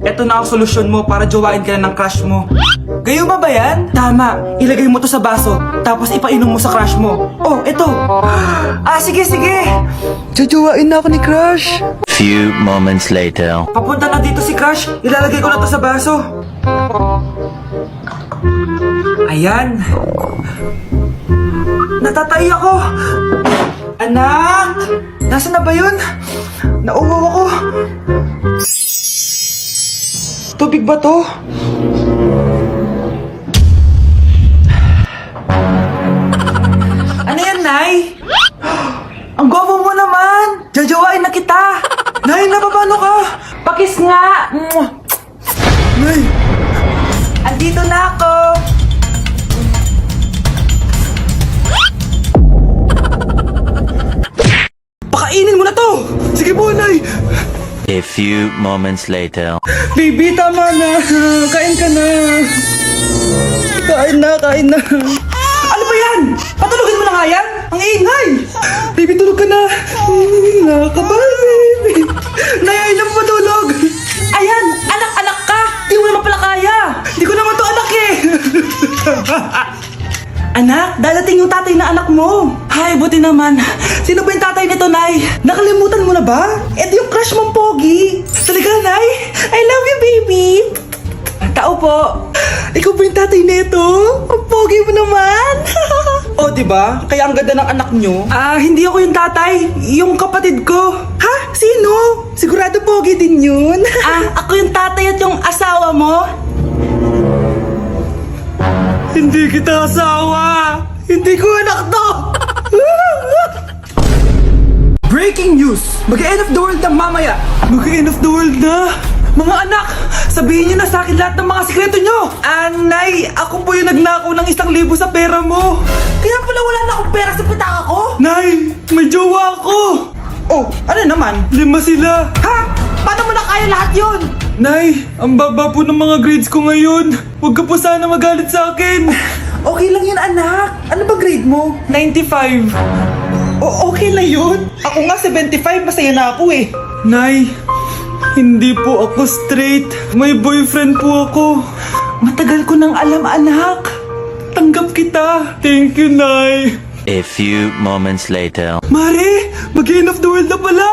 Eto na ang solusyon mo para jowain ka na ng crush mo. Gayuma ba yan? Tama, ilagay mo to sa baso, tapos ipainom mo sa crush mo. Oh, eto. Sige. Jojowain na ako ni crush. Few moments later. Papunta na dito si crush, ilalagay ko na to sa baso. Ayan. Natatay ako. Anak! Nasaan na ba yun? Nauwaw ako. Tubig ba to? Ano yan, Nay? Ang gwapo mo naman! Jajawain na kita! Nay, napapano ka? Pakis nga! Nay! Andito na ako! Pakainin mo na to! Sige po, Nay! A few moments later. Baby, tama na! Kain ka na! Kain na! Ano ba yan? Patulogin mo na nga yan? Ang ingay! Baby, tulog ka na! Nakakabal, baby! Nay, ayaw mo matulog! Ayan! Anak ka! Di mo naman pala kaya! Di ko naman to anak eh! Anak, dadating yung tatay na anak mo. Hay, buti naman. Sino ba yung tatay nito, Nay? Nakalimutan mo na ba? Ito yung crush mong pogi. Talaga, Nay? I love you, baby. Tao po. Ikaw ba yung tatay nito? Ang pogi mo naman. Oh, diba? Kaya ang ganda ng anak nyo. Hindi ako yung tatay. Yung kapatid ko. Ha? Sino? Sigurado pogi din yun. Ako yung tatay at yung asawa mo? Hindi kita asawa! Hindi ko anak to! Breaking news! Mag-end of the world na mamaya! Mag-end of the world na! Mga anak! Sabihin niyo na sa akin lahat ng mga sikreto niyo! Nay! Ako po yung nagnakaw ng 1,000 sa pera mo! Kaya pala wala na akong pera sa pitaka ko? Nay! May jowa ako! Oh, ano naman? 5 sila! Ha? Paano mo na kaya lahat yun? Nay, ang baba po ng mga grades ko ngayon. Huwag ka po sana magalit sa akin. Okay lang yun, anak. Ano ba grade mo? 95. Okay lang yun. Ako nga 75, masaya na ako eh. Nay, hindi po ako straight. May boyfriend po ako. Matagal ko nang alam, anak. Tanggap kita. Thank you, Nay. A few moments later. Mare, mag-end of the world na pala.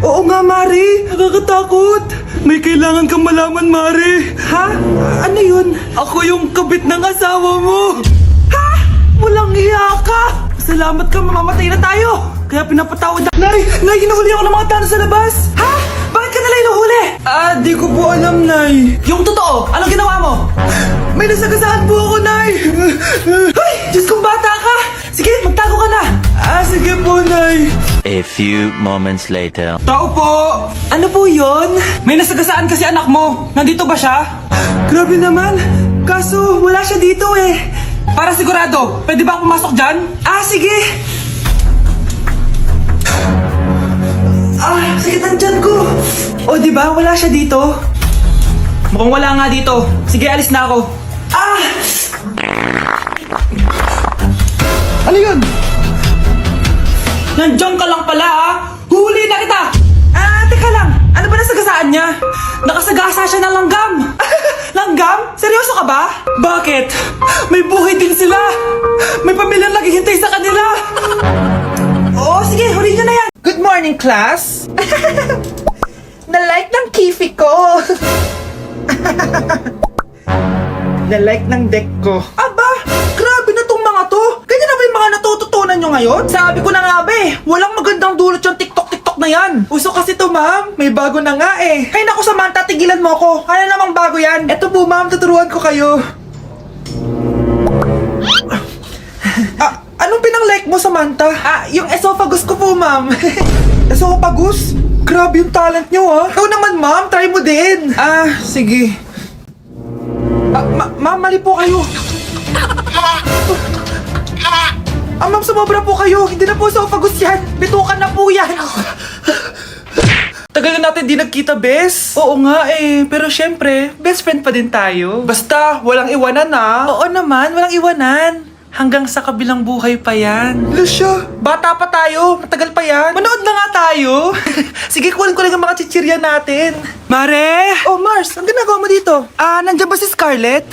Oo nga, Mare. Nakakatakot. May kailangan kang malaman, Mare. Ha? Ano yun? Ako yung kabit ng asawa mo. Ha? Walang hiya ka. Salamat ka, mamamatay na tayo. Kaya pinapatawad na. Nay, hinuhuli ako ng mga tao sa labas. Ha? Bakit ka nila hinuhuli? Di ko po alam, Nay. Yung totoo, anong ginawa mo? May nasagasaan po ako, Nay. Ay, Diyos kong bata ka. Sige, magtago ka na. Sige po, Nay. A few moments later. Tao po! Ano po yun? May nasagasaan kasi anak mo. Nandito ba siya? Grabe naman. Kaso, wala siya dito eh. Para sigurado, pwede ba ako pumasok dyan? Sige. Sakit ang tiyan ko. Diba? Wala siya dito. Mukhang wala nga dito. Sige, alis na ako. Ano yun? Nandiyan ka lang pala Huli na kita! Teka lang. Ano ba nasagasaan niya? Nakasagasa siya ng langgam. Langgam? Seryoso ka ba? Bakit? May buhay din sila. May pamilyang naghihintay sa kanila. Oo, sige. Huli niyo na yan. Good morning, class. Na-like ng kifi ko. Na-like ng deck ko. Aba! Grabe na tong mga to! Ganyan na ba yung mga natututunan nyo ngayon? Sabi ko na nga ba walang magandang dulot yung TikTok na yan. Uso kasi to, ma'am. May bago na nga eh. Ay naku, Samantha, tigilan mo ako. Ano namang bago yan? Eto po, ma'am, tuturuan ko kayo. Anong pinang-like mo, Samantha? Yung esophagus ko po, ma'am. Esophagus? Grabe yung talent nyo, Ikaw naman, ma'am. Try mo din. Sige. Ma'am, mali po kayo. Ma'am, sumobra po kayo. Hindi na po esophagus yan. Bitukan na po yan. Tagal na natin di nagkita, bes. Oo nga pero syempre, best friend pa din tayo. Basta, walang iwanan Oo naman, walang iwanan. Hanggang sa kabilang buhay pa yan. Lucia, bata pa tayo. Matagal pa yan. Manood na nga tayo. Sige, kunin ko lang ang mga chichirya natin. Mare! Oh, Mars, ang ginagawa mo dito? Nandiyan ba si Scarlett?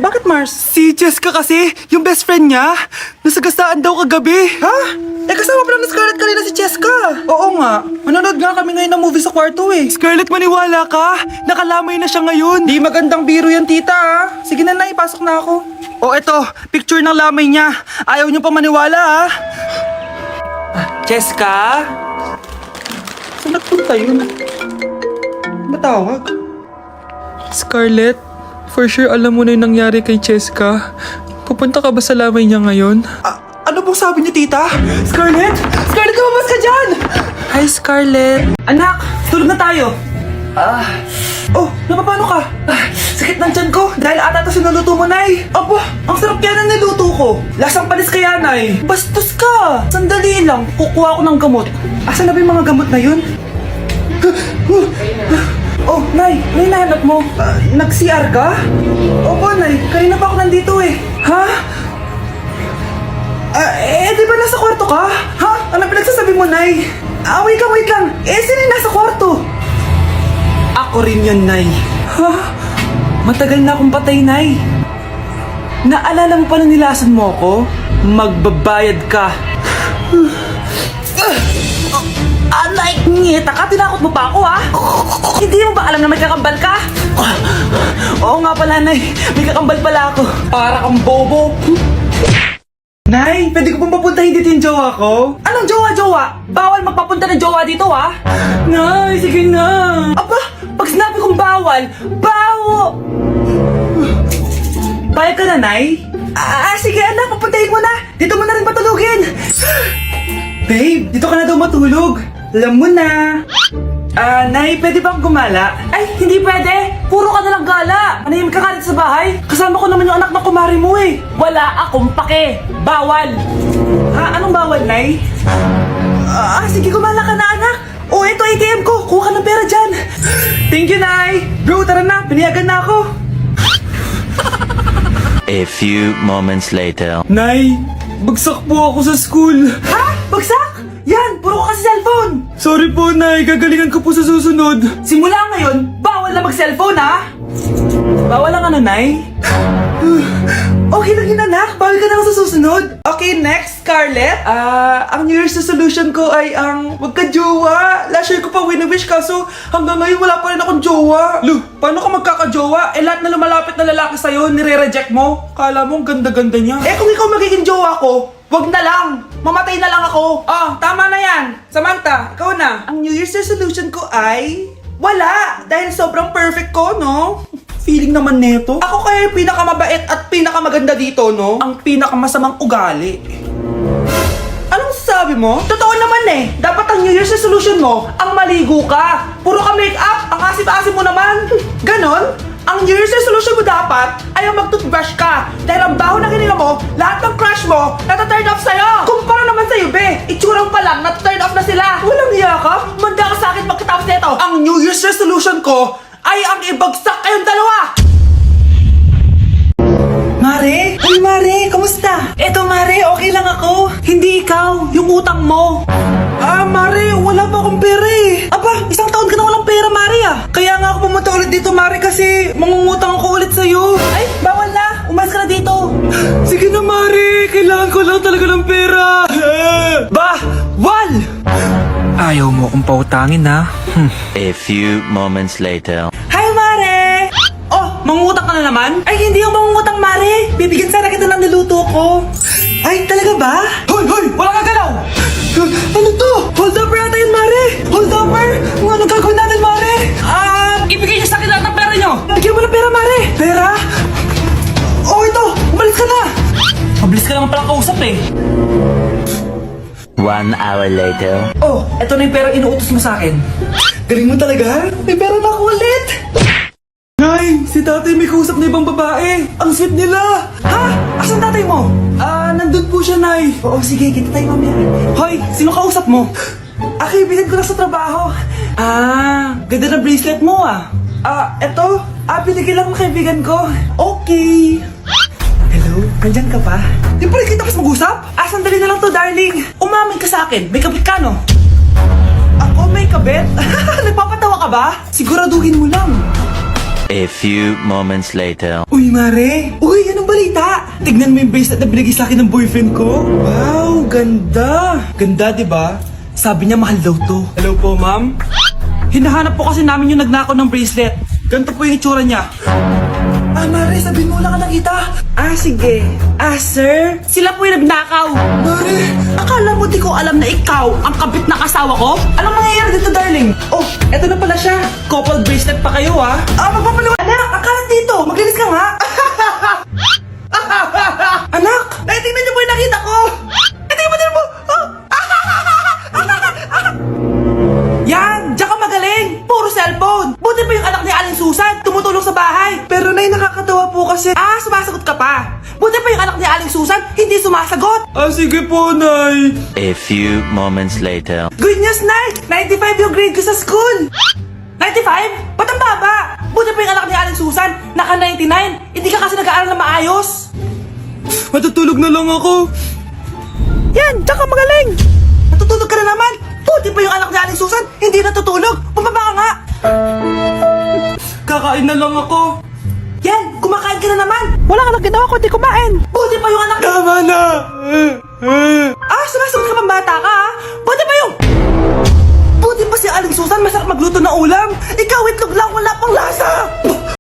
Bakit, Mars? Si Jessica kasi, yung best friend niya, nasagasaan daw kagabi. Ha? Kasama pala ni Scarlett kanina si Jessica. Oo nga. Manonood nga kami ngayon ng movie sa kwarto eh. Scarlett, maniwala ka. Nakalamay na siya ngayon. Di magandang biro yan, tita ha. Sige na, ipasok na ako. O eto, picture ng lamay niya. Ayaw niyo pa maniwala ha. Jessica? Saan nagpunta yun? Matawag? Scarlett? For sure, alam mo na yung nangyari kay Cheska. Pupunta ka ba sa lamay niya ngayon? Ano bang sabi niya, tita? Scarlett? Scarlett, lumabas ka dyan! Hi, Scarlett. Anak, tulog na tayo. Oh, napapano ka? Sakit ng tiyan ko dahil ata ito sinuluto mo, Nay. Aba, ang sarap kaya na niluto ko. Lasang panis kaya, Nay. Bastos ka. Sandali lang, kukuha ko ng gamot. Asan na ba yung mga gamot na yun? Oh, Nay, ano yung nahanap mo? Nag-CR ka? Opo, Nay, kanina pa ako nandito eh. Ha? Di ba nasa kwarto ka? Ha? Ano pinagsasabi mo, Nay? Wait lang. Sino yung nasa kwarto? Ako rin yun, Nay. Ha? Matagal na akong patay, Nay. Naalala mo pa na nilasan mo ako? Magbabayad ka. Nay, ngita ka, tinakot mo pa ako ha? Hindi mo ba alam na may kakambal ka? Oo nga pala, Nay, may kakambal pala ako. Para kang bobo. Nay, pwede ko pong papuntahin dito yung jowa ko? Anong jowa? Bawal magpapunta ng jowa dito ha? Nay, sige na. Aba, pag sinabi kong bawal, Bayag ka na, Nay? Sige anak, papuntahin mo na. Dito mo na rin patulugin. Babe, dito ka na daw matulog. Alam mo na. Nay, pwede bang gumala? Ay, hindi pwede. Puro ka nalang gala. Manahimik ka ka dito sa bahay. Kasama ko naman yung anak ng kumari mo eh. Wala akong pake. Bawal. Anong bawal, Nay? Sige, gumala ka na, anak. Ito ATM ko. Kuha ka ng pera dyan. Thank you, Nay. Bro, tara na. Pinayagan na ako. A few moments later. Nay, bagsak po ako sa school. Ha? Bagsak? Yan, puro ka kasi cellphone. Sorry po, Nay. Gagalingan ko po sa susunod. Simula ngayon, bawal na mag-cellphone, ha? Bawal lang ano, Nay? Okay lang yun, anak. Bawal ka na sa susunod. Okay, next, Scarlett. Ang New Year's resolution ko ay ang wag ka jowa. Last year ko pa wini-wish kaso hanggang ngayon wala pa rin akong jowa. Lu, paano ka magkaka-jowa? Lahat na lumalapit na lalaki sa'yo, nire-reject mo. Kala mo ang ganda-ganda niya. Kung ikaw magiging jowa ko, wag na lang. Mamatay na lang ako. Tama na yan. Samantha, ikaw na. Ang New Year's resolution ko ay wala. Dahil sobrang perfect ko, no? Feeling naman neto. Ako kaya yung pinakamabait at pinakamaganda dito, no? Ang pinakamasamang ugali. Anong sabi mo? Totoo naman eh. Dapat ang New Year's resolution mo, ang maligo ka. Puro ka make-up. Ang asip-asip mo naman. Ganon? Ang New Year's resolution mo dapat ay ang mag-toothbrush ka. Dahil ang baho na kinila mo, lahat ng crush mo, nata-turn off sa'yo. Kumpara naman sa'yo, be. Itsurang pa lang, nata-turn off na sila. Walang iya ka? Manda ka sa'kin pagkatapos nito. Ang New Year's resolution ko ay ang ibagsak kayong dalawa. Mare? Ay, Mare, kamusta? Eto, Mare, okay lang ako. Hindi ikaw, yung utang mo. Mare, wala pa akong pera eh. Aba, isang taon ka na walang pera, Mare Kaya nga ako pumunta ulit dito, Mare, kasi mangungutang ako ulit sa'yo. Ay, bawal na. Umalis ka na dito. Sige na, Mare. Kailangan ko lang talaga ng pera. Wal! Ayaw mo akong pautangin, ha? A few moments later. Hi, Mare! Mangungutang ka na naman? Ay, hindi ako mangungutang, Mare. Bibigyan sana kita ng niluto ko. Ay, talaga ba? Hoy! Wala ka galaw! Ano to? Hold up yata yun, Mare! Hold upper! Anong gagawin natin, Mare? Ibigay niyo sa akin lahat ng pera niyo! Bigyan mo ng pera, Mare! Pera? Ito! Umalis ka na! Mabilis ka lang palang kausap eh. 1 hour later. Eto na yung pera inuutos mo sa akin. Galing mo talaga? May pera na ako ulit! Nay, si tatay may kausap na ibang babae. Ang sweet nila. Ha? Asan tatay mo? Nandun po siya, Nay. Oo, sige, kita tayo mamaya. Hoy, sino kausap mo? Kaibigan ko lang sa trabaho. Ganda na bracelet mo eto. Binigyan lang ng kaibigan ko. Okay. Hello, Hello? Nandyan ka pa? Di pa rin kita mas mag-usap? Sandali na lang to, darling. Umamin ka sa akin. May kabit ka, no? Ako may kabit? Nagpapatawa ka ba? Siguraduhin mo lang. A few moments later. Uy, Mare! Uy, anong balita? Tignan mo yung bracelet na binigay sa akin ng boyfriend ko. Wow, ganda! Ganda, di ba? Sabi niya mahal daw to. Hello po, ma'am? Hinahanap po kasi namin yung nagnakaw ng bracelet. Ganito po yung itsura niya. Mare, sabihin mo lang ka nakita. Sige. Sir? Sila po yung nagnakaw. Mare, akala mo di ko alam na ikaw ang kabit na kasawa ko? Anong mangyayari dito, darling? Oh, eto na pala siya. Couple bracelet pa kayo, ha? Magpapaliwa. Anak, akala dito. Maglinis ka nga. Anak, tingnan niyo po yung nakita ko. Tingnan mo. Yan, diyan ka magaling. Puro cellphone. Buti pa yung anak ni Aling Susan, tumutulong sa bahay. Pero nay, nakakatawa po kasi. Sumasagot ka pa. Buti pa yung anak ni Aling Susan, hindi sumasagot. Sige po, nay. A few moments later. Good news, nay. 95 yung grade ko sa school. 95? Ba't ang baba? Buti pa yung anak ni Aling Susan, naka 99. Hindi ka kasi nag-aaral na maayos. Matutulog na lang ako. Yan, diyan ka magaling. Natutulog ka na naman. Buti pa yung anak ni Aling Susan, hindi natutulog. Bumaba ka nga. Kakain na lang ako. Yan, kumakain ka na naman. Wala ka lang ginawa kundi kumain. Buti pa yung anak... Tama na. Sumasagot ka pang bata ka, ha? Buti pa yung... Buti pa si Aling Susan, masarap magluto ng ulam. Ikaw, itlog lang, wala pang lasa.